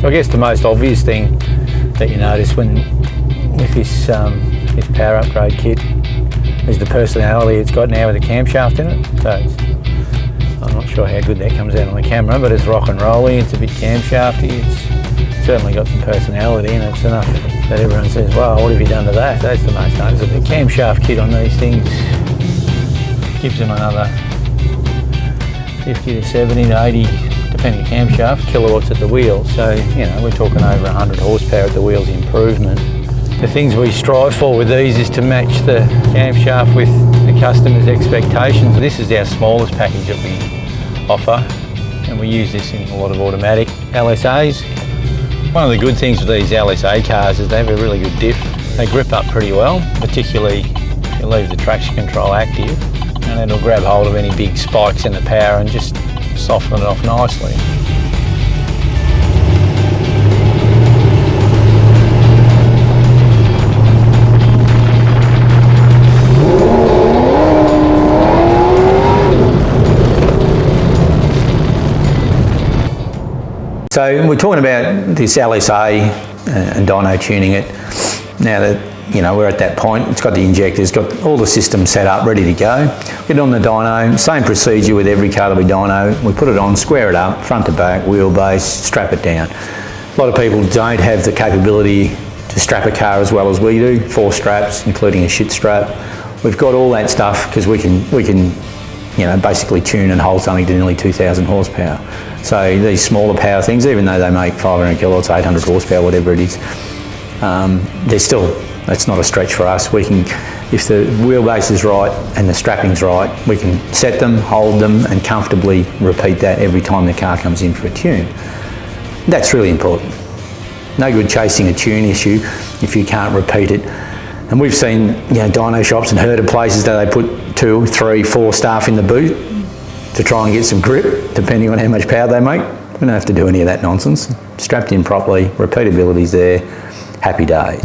So I guess the most obvious thing that you notice with this power upgrade kit is the personality it's got now with the camshaft in it. So I'm not sure how good that comes out on the camera, but it's rock and rolly, it's a bit camshafty, it's certainly got some personality, and it's enough that everyone says, wow, what have you done to that? That's the most noticeable. The camshaft kit on these things gives them another 50 to 70 to 80, depending on camshaft, kilowatts at the wheel. So, you know, we're talking over 100 horsepower at the wheels improvement. The things we strive for with these is to match the camshaft with the customer's expectations. This is our smallest package that we offer, and we use this in a lot of automatic LSAs. One of the good things with these LSA cars is they have a really good diff. They grip up pretty well, particularly if you leave the traction control active, and it'll grab hold of any big spikes in the power and just soften it off nicely. So we're talking about this LSA and dyno tuning it. Now that, you know, we're at that point, it's got the injectors, got all the systems set up, ready to go. Get it on the dyno, same procedure with every car that we dyno. We put it on, square it up, front to back, wheelbase, strap it down. A lot of people don't have the capability to strap a car as well as we do, 4 straps, including a shit strap. We've got all that stuff because we can, you know, basically tune and hold something to nearly 2,000 horsepower. So these smaller power things, even though they make 500 kilowatts, 800 horsepower, whatever it is, they're still, that's not a stretch for us. We can, if the wheelbase is right and the strapping's right, we can set them, hold them, and comfortably repeat that every time the car comes in for a tune. That's really important. No good chasing a tune issue if you can't repeat it. And we've seen, you know, dyno shops and heard of places that they put 2, 3, 4 staff in the boot to try and get some grip, depending on how much power they make. We don't have to do any of that nonsense. Strapped in properly, repeatability's there, happy day.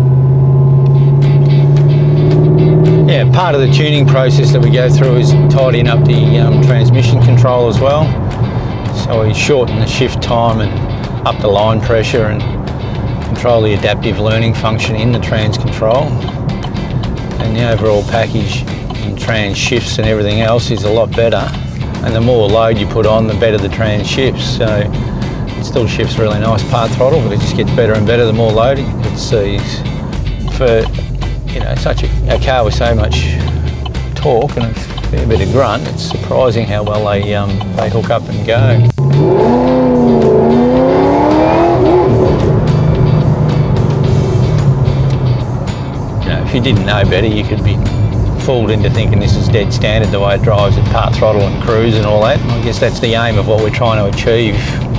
Yeah, part of the tuning process that we go through is tidying up the transmission control as well. So we shorten the shift time and up the line pressure and control the adaptive learning function in the trans control. And the overall package in trans shifts and everything else is a lot better. And the more load you put on, the better the trans shifts. So it still shifts really nice part throttle, but it just gets better and better the more load it sees. For, you know, such a car with so much torque and a fair bit of grunt, it's surprising how well they hook up and go. You know, if you didn't know better, you could be fooled into thinking this is dead standard the way it drives at part throttle and cruise and all that. I guess that's the aim of what we're trying to achieve,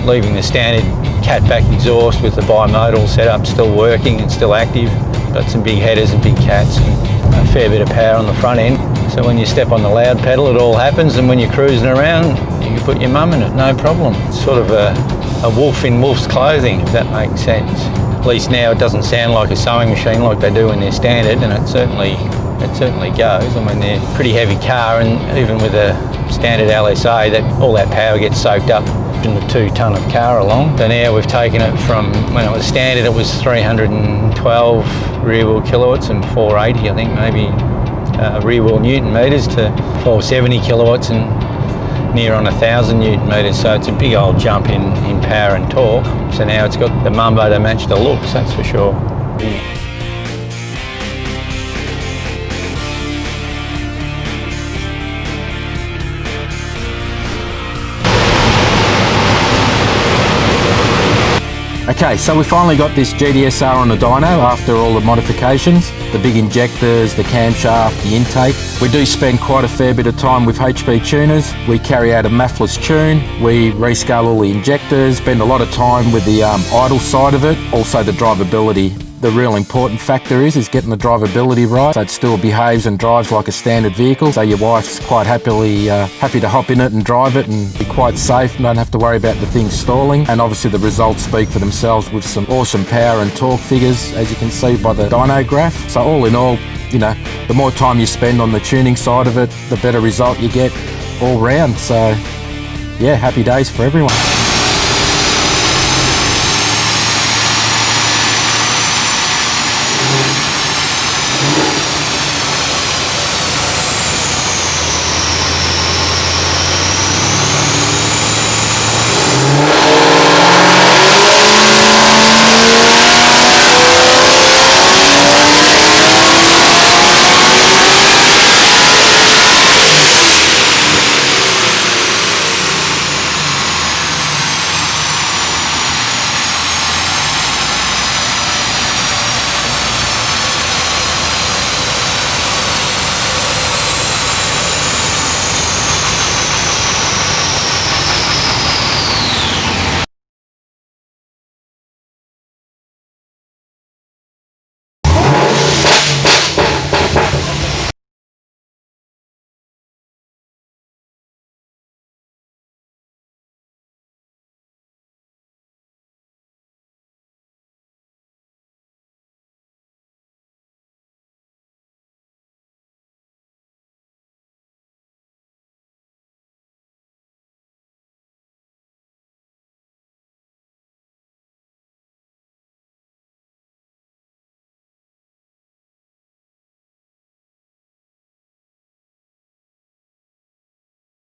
leaving the standard cat-back exhaust with the bimodal setup still working and still active. Got some big headers and big cats and a fair bit of power on the front end. So when you step on the loud pedal it all happens, and when you're cruising around you can put your mum in it, no problem. It's sort of a wolf in wolf's clothing, if that makes sense. At least now it doesn't sound like a sewing machine like they do in their standard, and it certainly goes. I mean, they're a pretty heavy car, and even with a standard LSA, that all that power gets soaked up in the 2 tonne of car along. So now we've taken it from, when it was standard it was 312 rear wheel kilowatts and 480 I think maybe rear wheel newton meters, to 470 kilowatts and near on 1,000 newton meters. So it's a big old jump in power and torque. So now it's got the mumbo to match the looks, that's for sure. Okay, so we finally got this GTS-R on the dyno after all the modifications. The big injectors, the camshaft, the intake. We do spend quite a fair bit of time with HP tuners. We carry out a maffless tune, we rescale all the injectors, spend a lot of time with the idle side of it, also the drivability. The real important factor is getting the drivability right, so it still behaves and drives like a standard vehicle, so your wife's quite happy to hop in it and drive it and be quite safe and don't have to worry about the thing stalling. And obviously the results speak for themselves with some awesome power and torque figures, as you can see by the dyno graph. So all in all, you know, the more time you spend on the tuning side of it, the better result you get all round. So yeah, happy days for everyone.